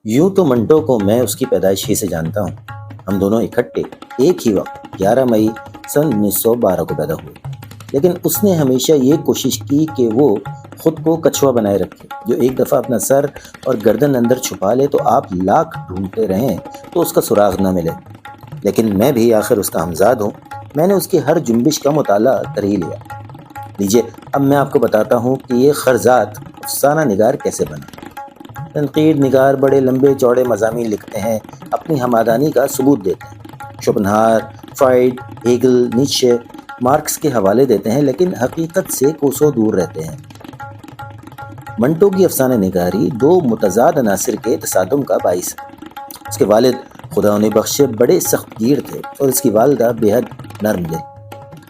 یوں تو منٹو کو میں اس کی پیدائش ہی سے جانتا ہوں۔ ہم دونوں اکٹھے ایک ہی وقت 11 مئی سن 1912 کو پیدا ہوئے، لیکن اس نے ہمیشہ یہ کوشش کی کہ وہ خود کو کچھوا بنائے رکھے۔ جو ایک دفعہ اپنا سر اور گردن اندر چھپا لے تو آپ لاکھ ڈھونڈتے رہیں تو اس کا سراغ نہ ملے۔ لیکن میں بھی آخر اس کا ہمزاد ہوں، میں نے اس کی ہر جنبش کا مطالعہ کر ہی لیا۔ لیجیے اب میں آپ کو بتاتا ہوں کہ یہ خرزات افسانہ نگار کیسے بنا۔ تنقید نگار بڑے لمبے چوڑے مضامین لکھتے ہیں، اپنی ہمادانی کا ثبوت دیتے ہیں، شوپنہاور، فرائڈ، ہیگل، نیچے، مارکس کے حوالے دیتے ہیں، لیکن حقیقت سے کوسوں دور رہتے ہیں۔ منٹو کی افسانہ نگاری دو متضاد عناصر کے تصادم کا باعث ہے۔ اس کے والد خدا انہیں بخشے بڑے سخت گیر تھے اور اس کی والدہ بے حد نرم دل۔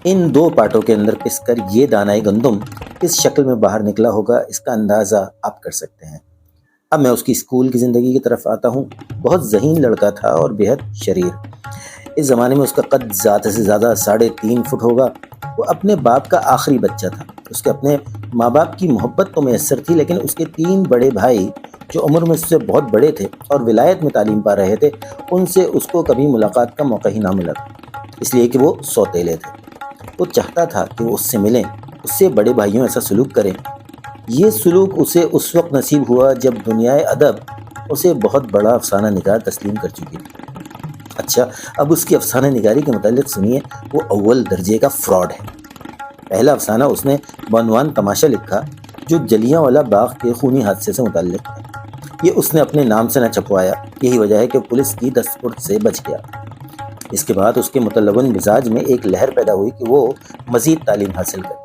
ان دو پارٹوں کے اندر پس کر یہ دانۂ گندم کس شکل میں باہر نکلا ہوگا، اس کا اندازہ آپ کر سکتے ہیں۔ اب میں اس کی اسکول کی زندگی کی طرف آتا ہوں۔ بہت ذہین لڑکا تھا اور بے حد شریر۔ اس زمانے میں اس کا قد زیادہ سے زیادہ 3.5 فٹ ہوگا۔ وہ اپنے باپ کا آخری بچہ تھا۔ اس کے اپنے ماں باپ کی محبت تو میسر تھی، لیکن اس کے 3 بڑے بھائی جو عمر میں اس سے بہت بڑے تھے اور ولایت میں تعلیم پا رہے تھے، ان سے اس کو کبھی ملاقات کا موقع ہی نہ ملا، اس لیے کہ وہ سوتیلے تھے۔ وہ چاہتا تھا کہ وہ اس سے ملیں، اس سے بڑے بھائیوں ایسا سلوک کریں۔ یہ سلوک اسے اس وقت نصیب ہوا جب دنیائے ادب اسے بہت بڑا افسانہ نگار تسلیم کر چکی تھی۔ اچھا، اب اس کی افسانہ نگاری کے متعلق سنیے۔ وہ اول درجے کا فراڈ ہے۔ پہلا افسانہ اس نے بعنوان تماشا لکھا، جو جلیانوالہ باغ کے خونی حادثے سے متعلق ہے۔ یہ اس نے اپنے نام سے نہ چھپوایا، یہی وجہ ہے کہ پولیس کی دستپرد سے بچ گیا۔ اس کے بعد اس کے متلون مزاج میں ایک لہر پیدا ہوئی کہ وہ مزید تعلیم حاصل کرے۔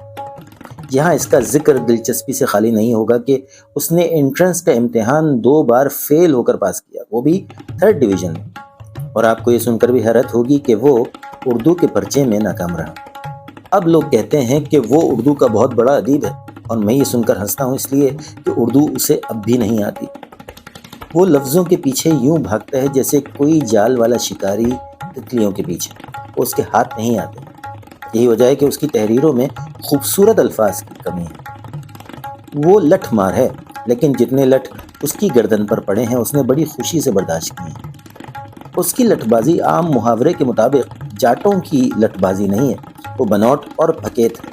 یہاں اس کا ذکر دلچسپی سے خالی نہیں ہوگا کہ اس نے انٹرنس کا امتحان 2 بار فیل ہو کر پاس کیا، وہ بھی 3rd ڈویژن میں۔ اور آپ کو یہ سن کر بھی حیرت ہوگی کہ وہ اردو کے پرچے میں ناکام رہا۔ اب لوگ کہتے ہیں کہ وہ اردو کا بہت بڑا ادیب ہے، اور میں یہ سن کر ہنستا ہوں، اس لیے کہ اردو اسے اب بھی نہیں آتی۔ وہ لفظوں کے پیچھے یوں بھاگتا ہے جیسے کوئی جال والا شکاری تتلیوں کے پیچھے، وہ اس کے ہاتھ نہیں آتے۔ یہی وجہ ہے کہ اس کی تحریروں میں خوبصورت الفاظ کی کمی ہے۔ وہ لٹھ مار ہے، لیکن جتنے لٹھ اس کی گردن پر پڑے ہیں اس نے بڑی خوشی سے برداشت کیے ہیں۔ اس کی لٹھ بازی عام محاورے کے مطابق جاٹوں کی لٹھ بازی نہیں ہے، وہ بنوٹ اور پھکیت ہے۔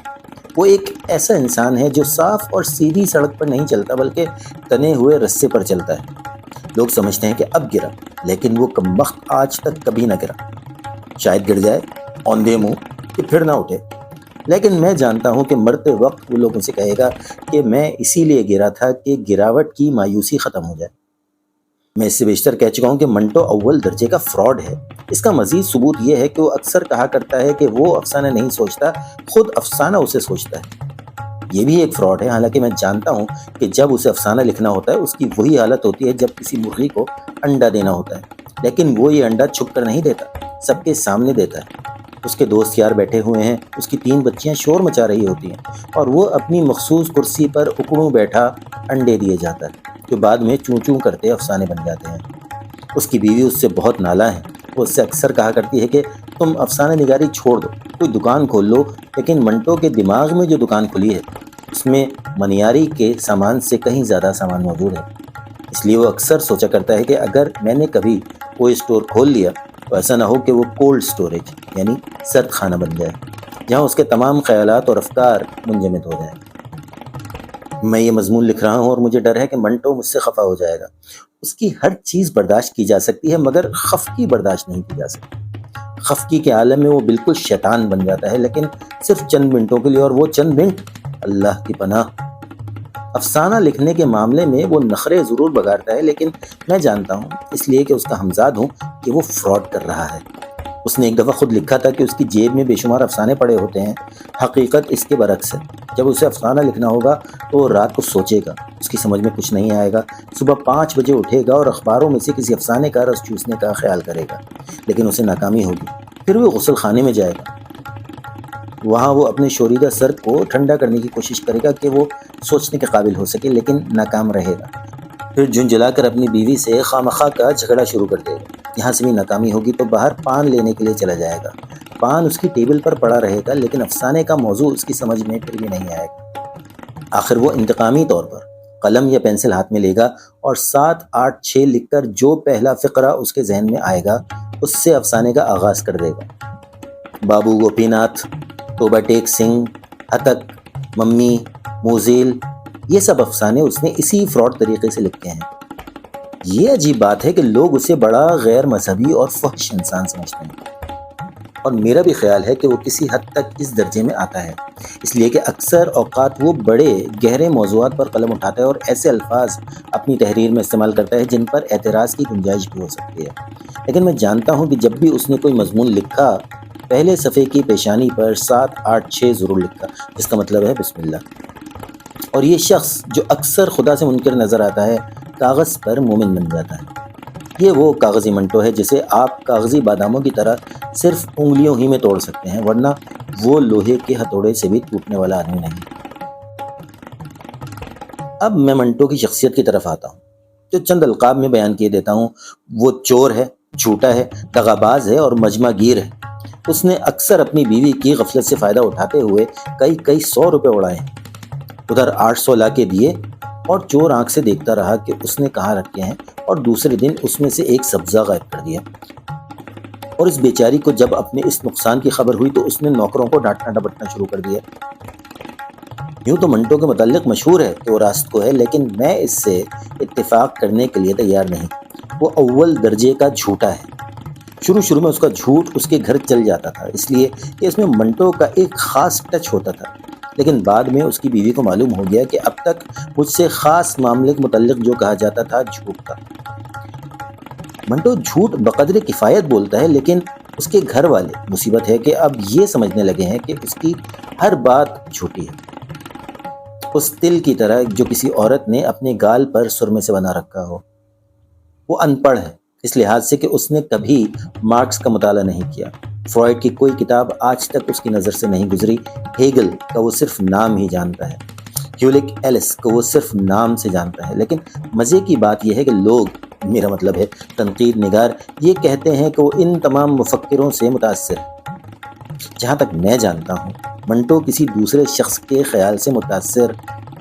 وہ ایک ایسا انسان ہے جو صاف اور سیدھی سڑک پر نہیں چلتا، بلکہ تنے ہوئے رستے پر چلتا ہے۔ لوگ سمجھتے ہیں کہ اب گرا، لیکن وہ کمبخت آج تک کبھی نہ گرا۔ شاید گر جائے اوندھے منہ کہ پھر نہ اٹھے، لیکن میں جانتا ہوں کہ مرتے وقت وہ لوگوں سے کہے گا کہ میں اسی لیے گرا تھا کہ گراوٹ کی مایوسی ختم ہو جائے۔ میں اس سے بیشتر کہہ چکا ہوں کہ منٹو اول درجے کا فراڈ ہے۔ اس کا مزید ثبوت یہ ہے کہ وہ اکثر کہا کرتا ہے کہ وہ افسانہ نہیں سوچتا، خود افسانہ اسے سوچتا ہے۔ یہ بھی ایک فراڈ ہے، حالانکہ میں جانتا ہوں کہ جب اسے افسانہ لکھنا ہوتا ہے اس کی وہی حالت ہوتی ہے جب کسی مرغی کو انڈا دینا ہوتا ہے، لیکن وہ یہ انڈا چھپ کر نہیں دیتا، سب کے سامنے دیتا ہے۔ اس کے دوست یار بیٹھے ہوئے ہیں، اس کی 3 بچیاں شور مچا رہی ہوتی ہیں، اور وہ اپنی مخصوص کرسی پر اکڑوں بیٹھا انڈے دیے جاتا ہے، جو بعد میں چوں چوں کرتے افسانے بن جاتے ہیں۔ اس کی بیوی اس سے بہت نالاں ہے۔ وہ اس سے اکثر کہا کرتی ہے کہ تم افسانہ نگاری چھوڑ دو، کوئی دکان کھول لو، لیکن منٹو کے دماغ میں جو دکان کھلی ہے اس میں منیاری کے سامان سے کہیں زیادہ سامان موجود ہے۔ اس لیے وہ اکثر سوچا کرتا ہے کہ اگر میں نے کبھی کوئی اسٹور کھول لیا تو ایسا نہ ہو کہ وہ کولڈ سٹوریج یعنی سرد خانہ بن جائے، جہاں اس کے تمام خیالات اور افکار منجمد ہو جائیں۔ میں یہ مضمون لکھ رہا ہوں اور مجھے ڈر ہے کہ منٹو مجھ سے خفا ہو جائے گا۔ اس کی ہر چیز برداشت کی جا سکتی ہے، مگر خفگی برداشت نہیں کی جا سکتی۔ خفگی کے عالم میں وہ بالکل شیطان بن جاتا ہے، لیکن صرف چند منٹوں کے لیے، اور وہ چند منٹ اللہ کی پناہ۔ افسانہ لکھنے کے معاملے میں وہ نخرے ضرور بگاڑتا ہے، لیکن میں جانتا ہوں، اس لیے کہ اس کا ہمزاد ہوں، کہ وہ فراڈ کر رہا ہے۔ اس نے ایک دفعہ خود لکھا تھا کہ اس کی جیب میں بے شمار افسانے پڑے ہوتے ہیں۔ حقیقت اس کے برعکس ہے۔ جب اسے افسانہ لکھنا ہوگا تو وہ رات کو سوچے گا، اس کی سمجھ میں کچھ نہیں آئے گا، صبح 5 بجے اٹھے گا اور اخباروں میں سے کسی افسانے کا رس چوسنے کا خیال کرے گا، لیکن اسے ناکامی ہوگی۔ پھر وہ غسل خانے میں جائے گا، وہاں وہ اپنے شوریدہ سر کو ٹھنڈا کرنے کی کوشش کرے گا کہ وہ سوچنے کے قابل ہو سکے، لیکن ناکام رہے گا۔ پھر جھنجھلا کر اپنی بیوی سے خواہ کا جھگڑا شروع کر دے گا۔ یہاں سے بھی ناکامی ہوگی تو باہر پان لینے کے لیے چلا جائے گا۔ پان اس کی ٹیبل پر پڑا رہے گا، لیکن افسانے کا موضوع اس کی سمجھ میں پھر بھی نہیں آئے گا۔ آخر وہ انتقامی طور پر قلم یا پینسل ہاتھ میں لے گا اور 7 8 6 لکھ کر جو پہلا فقرہ اس کے ذہن میں آئے گا اس سے افسانے کا آغاز کر دے گا۔ بابو گوپی ناتھ، توبہ ٹیک سنگھ، ہتک، ممی، موزیل، یہ سب افسانے اس نے اسی فراڈ طریقے سے لکھے ہیں۔ یہ عجیب بات ہے کہ لوگ اسے بڑا غیر مذہبی اور فحش انسان سمجھتے ہیں، اور میرا بھی خیال ہے کہ وہ کسی حد تک اس درجے میں آتا ہے، اس لیے کہ اکثر اوقات وہ بڑے گہرے موضوعات پر قلم اٹھاتا ہے اور ایسے الفاظ اپنی تحریر میں استعمال کرتا ہے جن پر اعتراض کی گنجائش بھی ہو سکتی ہے۔ لیکن میں جانتا ہوں کہ جب بھی اس نے کوئی مضمون لکھا، پہلے صفحے کی پیشانی پر 7 8 6 ضرور لکھا، جس کا مطلب ہے بسم اللہ۔ اور یہ شخص جو اکثر خدا سے منکر نظر آتا ہے، کاغذ پر مومن بن جاتا ہے۔ یہ وہ کاغذی منٹو ہے جسے آپ کاغذی باداموں کی طرح صرف انگلیوں ہی میں توڑ سکتے ہیں، ورنہ وہ لوہے کے ہتھوڑے سے بھی ٹوٹنے والا آدمی نہیں۔ اب میں منٹو کی شخصیت کی طرف آتا ہوں، جو چند القاب میں بیان کیے دیتا ہوں۔ وہ چور ہے، جھوٹا ہے، دغاباز ہے اور مجمع گیر ہے۔ اس نے اکثر اپنی بیوی کی غفلت سے فائدہ اٹھاتے ہوئے کئی 100 روپے اڑائے، ادھر 800 لا کے دیے، اور چور آنکھ سے دیکھتا رہا کہ اس نے کہاں رکھے ہیں، اور دوسرے دن اس میں سے ایک سبزہ غائب کر دیا۔ اور اس بیچاری کو جب اپنے اس نقصان کی خبر ہوئی تو اس نے نوکروں کو ڈانٹنا ڈپٹنا شروع کر دیا۔ یوں تو منٹو کے متعلق مشہور ہے کہ وہ راست کو ہے، لیکن میں اس سے اتفاق کرنے کے لیے تیار نہیں۔ وہ اول درجے کا جھوٹا ہے۔ شروع میں اس کا جھوٹ اس کے گھر چل جاتا تھا، اس لیے کہ اس میں منٹو کا ایک خاص ٹچ ہوتا تھا، لیکن بعد میں اس کی بیوی کو معلوم ہو گیا کہ اب تک مجھ سے خاص معاملے کے متعلق جو کہا جاتا تھا جھوٹ تھا۔ منٹو جھوٹ بقدر کفایت بولتا ہے، لیکن اس کے گھر والے، مصیبت ہے کہ اب یہ سمجھنے لگے ہیں کہ اس کی ہر بات جھوٹی ہے، اس تل کی طرح جو کسی عورت نے اپنے گال پر سرمے سے بنا رکھا ہو۔ وہ ان پڑھ ہے، اس لحاظ سے کہ اس نے کبھی مارکس کا مطالعہ نہیں کیا، فرائڈ کی کوئی کتاب آج تک اس کی نظر سے نہیں گزری، ہیگل کا وہ صرف نام ہی جانتا ہے، ہیولک ایلس کو وہ صرف نام سے جانتا ہے۔ لیکن مزے کی بات یہ ہے کہ لوگ، میرا مطلب ہے تنقید نگار، یہ کہتے ہیں کہ وہ ان تمام مفکروں سے متاثر ہے۔ جہاں تک میں جانتا ہوں، منٹو کسی دوسرے شخص کے خیال سے متاثر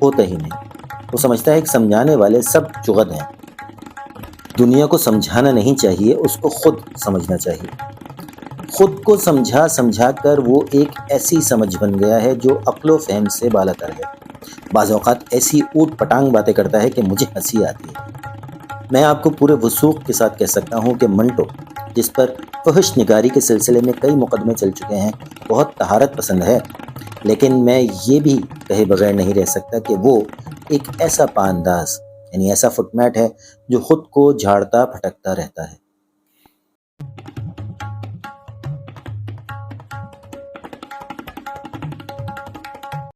ہوتا ہی نہیں۔ وہ سمجھتا ہے کہ سمجھانے والے سب چغد ہیں۔ دنیا کو سمجھانا نہیں چاہیے، اس کو خود سمجھنا چاہیے۔ خود کو سمجھا کر وہ ایک ایسی سمجھ بن گیا ہے جو عقل و فہم سے بالاتر ہے۔ بعض اوقات ایسی اوٹ پٹانگ باتیں کرتا ہے کہ مجھے ہنسی آتی ہے۔ میں آپ کو پورے وثوق کے ساتھ کہہ سکتا ہوں کہ منٹو، جس پر فحش نگاری کے سلسلے میں کئی مقدمے چل چکے ہیں، بہت طہارت پسند ہے، لیکن میں یہ بھی کہے بغیر نہیں رہ سکتا کہ وہ ایک ایسا پانداز، یعنی ایسا فٹ میٹ ہے جو خود کو جھاڑتا پھٹکتا رہتا ہے۔